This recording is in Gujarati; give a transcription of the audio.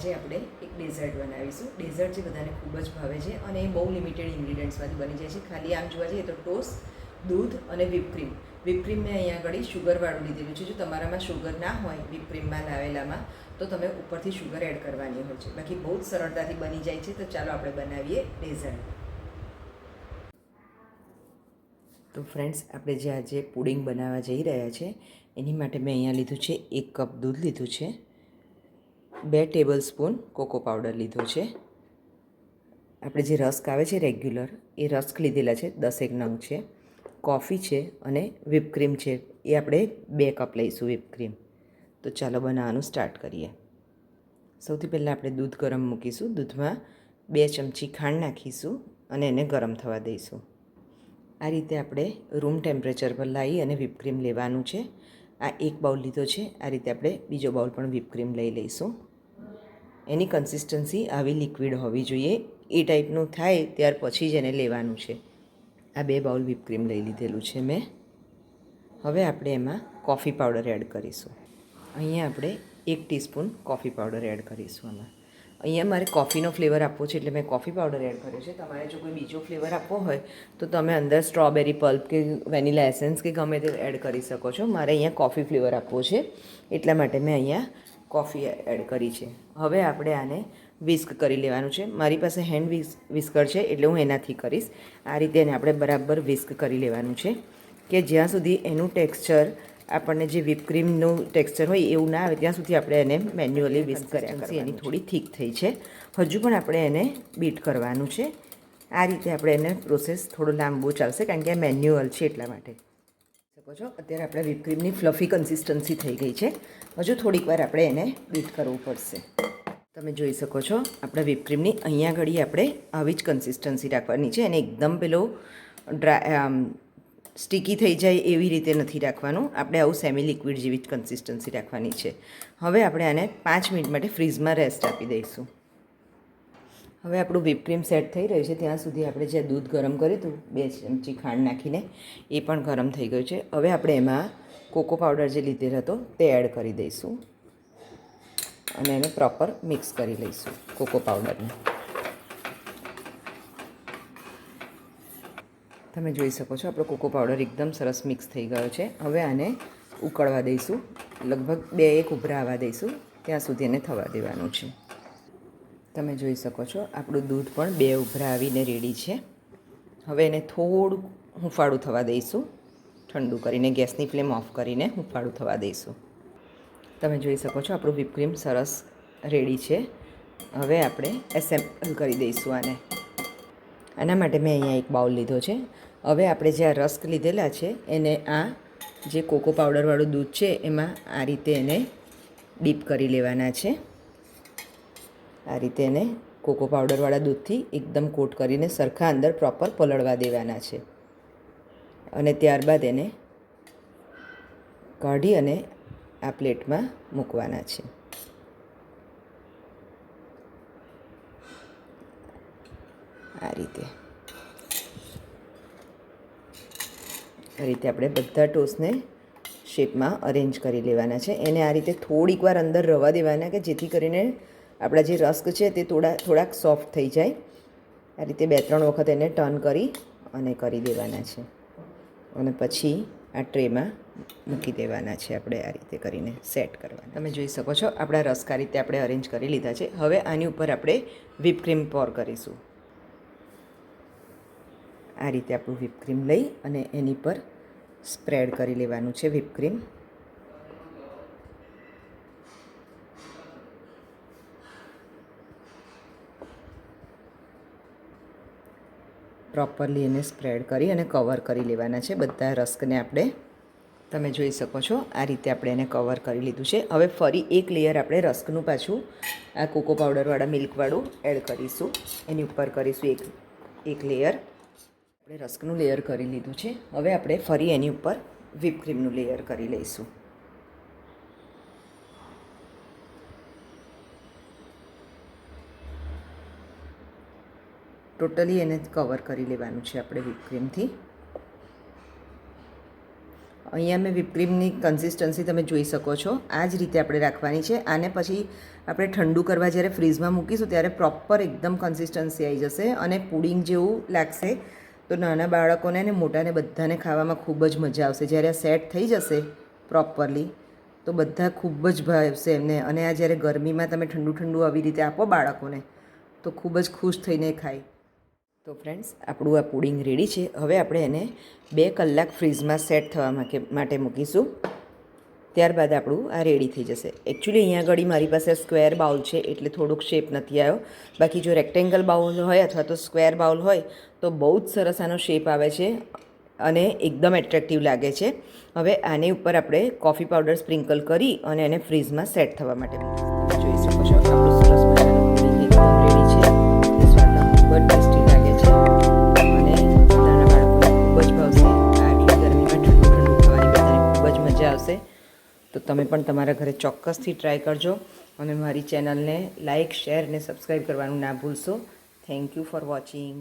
આજે આપણે એક ડેઝર્ટ બનાવીશું. ડેઝર્ટ જે બધાને ખૂબ જ ભાવે છે અને એ બહુ લિમિટેડ ઇન્ગ્રીડિયન્ટ્સમાંથી બની જાય છે. ખાલી આમ જોવા જઈએ તો ટોસ્ટ, દૂધ અને વ્હીપ ક્રીમ મેં અહીંયા આગળ શુગરવાળું લીધેલું છે. જો તમારામાં શુગર ના હોય વ્હીપ ક્રીમમાં લાવેલામાં તો તમે ઉપરથી શુગર એડ કરવાની હોય છે. બાકી બહુ જ સરળતાથી બની જાય છે. તો ચાલો આપણે બનાવીએ ડેઝર્ટ. તો ફ્રેન્ડ્સ, આપણે જે આજે પુડિંગ બનાવવા જઈ રહ્યા છે એની માટે મેં અહીંયા લીધું છે 1 કપ દૂધ લીધું છે, 2 ટેબલ સ્પૂન કોકો પાવડર લીધો છે. આપણે જે રસ્ક આવે છે રેગ્યુલર એ રસ્ક લીધેલા છે, 10 નંગ છે. કોફી છે અને વ્હીપ ક્રીમ છે, એ આપણે 2 કપ લઈશું વ્હીપ ક્રીમ. તો ચાલો બનાવવાનું સ્ટાર્ટ કરીએ. સૌથી પહેલાં આપણે દૂધ ગરમ મૂકીશું. દૂધમાં 2 ચમચી ખાંડ નાખીશું અને એને ગરમ થવા દઈશું. આ રીતે આપણે રૂમ ટેમ્પરેચર પર લાવી અને વ્હીપ ક્રીમ લેવાનું છે. આ 1 બાઉલ લીધો છે. આ રીતે આપણે બીજો બાઉલ પણ વ્હીપ ક્રીમ લઈ લઈશું. એની કન્સિસ્ટન્સી આવી લિક્વિડ હોવી જોઈએ. એ ટાઈપનું થાય ત્યાર પછી જ એને લેવાનું છે. આ 2 બાઉલ વ્હીપ ક્રીમ લઈ લીધેલું છે મેં. હવે આપણે એમાં કોફી પાવડર એડ કરીશું. અહીંયા આપણે 1 ટીસ્પૂન કોફી પાવડર એડ કરીશું. અહીંયા મારે કોફીનો ફ્લેવર આપવો છે એટલે મેં કોફી પાવડર એડ કર્યો છે. તમારે જો કોઈ બીજો ફ્લેવર આપવો હોય તો તમે અંદર સ્ટ્રોબેરી પલ્પ કે વેનીલા એસેન્સ કે ગમે તે એડ કરી શકો છો. મારે અહીંયા કોફી ફ્લેવર આપવો છે એટલા માટે મેં અહીંયા કોફી એડ કરી છે. હવે આપણે આને વિસ્ક કરી લેવાનું છે. મારી પાસે હેન્ડ વિસ્કર છે એટલે હું એનાથી કરીશ. આ રીતે એને આપણે બરાબર વિસ્ક કરી લેવાનું છે કે જ્યાં સુધી એનું ટેક્સચર આપણને જે વ્હીપ ક્રીમનું ટેક્સચર હોય એવું ના આવે ત્યાં સુધી આપણે એને મેન્યુઅલી વિસ્ક કર્યા કરશે. એની થોડી થીક થઈ છે, હજુ પણ આપણે એને બીટ કરવાનું છે. આ રીતે આપણે એને પ્રોસેસ થોડો લાંબો ચાલશે કારણ કે આ મેન્યુઅલ છે એટલા માટે. શકો છો અત્યારે આપણે વ્હીપ ક્રીમની ફ્લફી કન્સિસ્ટન્સી થઈ ગઈ છે. હજુ થોડીક વાર આપણે એને બીટ કરવું પડશે. તમે જોઈ શકો છો આપણા વ્હીપ ક્રીમની અહીંયા ઘડી આપણે આવી જ કન્સિસ્ટન્સી રાખવાની છે. એને એકદમ પેલો સ્ટીકી થઈ જાય એવી રીતે નથી રાખવાનું. આપણે આવું સેમી લિક્વિડ જેવી જ કન્સિસ્ટન્સી રાખવાની છે. હવે આપણે આને 5 મિનિટ માટે ફ્રીઝમાં રેસ્ટ આપી દઈશું. હવે આપણું વ્હીપ ક્રીમ સેટ થઈ રહ્યું છે ત્યાં સુધી આપણે જે દૂધ ગરમ કર્યું હતું 2 ચમચી ખાંડ નાખીને એ પણ ગરમ થઈ ગયું છે. હવે આપણે એમાં કોકો પાવડર જે લીધેલો હતો તે એડ કરી દઈશું અને એને પ્રોપર મિક્સ કરી લઈશું કોકો પાવડરને. તમે જોઈ શકો છો આપણો કોકો પાવડર એકદમ સરસ મિક્સ થઈ ગયો છે. હવે આને ઉકળવા દઈશું. લગભગ 2-1 ઉભરા આવવા દઈશું ત્યાં સુધી એને થવા દેવાનું છે. તમે જોઈ શકો છો આપણું દૂધ પણ 2 ઉભરા આવીને રેડી છે. હવે એને થોડું હુંફાળું થવા દઈશું. ઠંડુ કરીને ગેસની ફ્લેમ ઓફ કરીને હુંફાળું થવા દઈશું. તમે જોઈ શકો છો આપણું વ્હીપ ક્રીમ સરસ રેડી છે. હવે આપણે એસેમ્બલ કરી દઈશું આને. આના માટે મેં અહીંયા 1 બાઉલ લીધો છે. હવે આપણે જે આ રસ્ક લીધેલા છે એને આ જે કોકો પાવડરવાળું દૂધ છે એમાં આ રીતે એને ડીપ કરી લેવાના છે. આ રીતે એને કોકો પાવડરવાળા દૂધથી એકદમ કોટ કરીને સરખા અંદર પ્રોપર પલળવા દેવાના છે અને ત્યારબાદ એને કાઢી અને આ પ્લેટમાં મૂકવાના છે. આ રીતે આપણે બધા ટોસ્ટને શેપમાં અરેન્જ કરી લેવાના છે. એને આ રીતે થોડીક વાર અંદર રવા દેવાના કે જેથી કરીને આપણા જે રસ્ક છે તે થોડાક સોફ્ટ થઈ જાય. આ રીતે 2-3 વખત એને ટર્ન કરી અને કરી દેવાના છે અને પછી આ ટ્રેમાં મૂકી દેવાના છે. આપણે આ રીતે કરીને સેટ કરવાના. તમે જોઈ શકો છો આપણા રસ્ક આ રીતે આપણે અરેન્જ કરી લીધા છે. હવે આની ઉપર આપણે વ્હીપ ક્રીમ પોર કરીશું. આ રીતે આપણું વ્હીપ ક્રીમ લઈ અને એની પર સ્પ્રેડ કરી લેવાનું છે વ્હીપ ક્રીમ. પ્રોપરલી એને સ્પ્રેડ કરી અને કવર કરી લેવાના છે બધા રસ્કને આપણે. તમે જોઈ શકો છો આ રીતે આપણે એને કવર કરી લીધું છે. હવે ફરી 1 લેયર આપણે રસ્કનું પાછું આ કોકો પાવડરવાળા મિલ્કવાળું એડ કરીશું. એની ઉપર કરીશું એક લેયર. આપણે રસ્કનું લેયર કરી લીધું છે. હવે આપણે ફરી એની ઉપર વ્હીપ ક્રીમનું લેયર કરી લઈશું. ટોટલી એને કવર કરી લેવાનું છે આપણે વ્હીપ ક્રીમથી. અહીંયા મેં વિપક્રીમની કન્સિસ્ટન્સી તમે જોઈ શકો છો. આ જ રીતે આપણે રાખવાની છે. આને પછી આપણે ઠંડુ કરવા જ્યારે ફ્રીઝમાં મૂકીશું ત્યારે પ્રોપર એકદમ કન્સિસ્ટન્સી આવી જશે અને પુડિંગ જેવું લાગશે. તો નાના બાળકોને ને મોટાને બધાને ખાવામાં ખૂબ જ મજા આવશે. જ્યારે આ સેટ થઈ જશે પ્રોપરલી તો બધા ખૂબ જ ભાવશે એમને. અને આ જ્યારે ગરમીમાં તમે ઠંડુ ઠંડુ આવી રીતે આપો બાળકોને તો ખૂબ જ ખુશ થઈને ખાય. તો ફ્રેન્ડ્સ, આપણું આ પુડિંગ રેડી છે. હવે આપણે એને 2 કલાક ફ્રીઝમાં સેટ થવા માટે મૂકીશું. ત્યારબાદ આપણું આ રેડી થઈ જશે. એકચ્યુઅલી અહીંયા આગળ મારી પાસે સ્ક્વેર બાઉલ છે એટલે થોડુંક શેપ નથી આવ્યો. બાકી જો રેક્ટેંગલ બાઉલ હોય અથવા તો સ્ક્વેર બાઉલ હોય તો બહુ જ સરસ આનો શેપ આવે છે અને એકદમ એટ્રેક્ટિવ લાગે છે. હવે આની ઉપર આપણે કોફી પાવડર સ્પ્રિંકલ કરી અને એને ફ્રીઝમાં સેટ થવા માટે મૂકીશું. જોઈ શકો છો આપણું સરસ મજાનું પુડિંગ એકદમ રેડી છે. એ સ્વાદમાં ખૂબ જ ટેસ્ટી લાગે છે અને નાના બાળકોને ખૂબ જ ભાવશે. આટલી ગરમીમાં ઠંડુ ઠંડુ ખાવાની બધાને ખૂબ જ મજા આવશે. તો તમે પણ તમારા ઘરે ચોક્કસથી ટ્રાય કરજો અને મારી ચેનલને લાઇક, શેર અને સબસ્ક્રાઈબ કરવાનું ના ભૂલશો. Thank you for watching.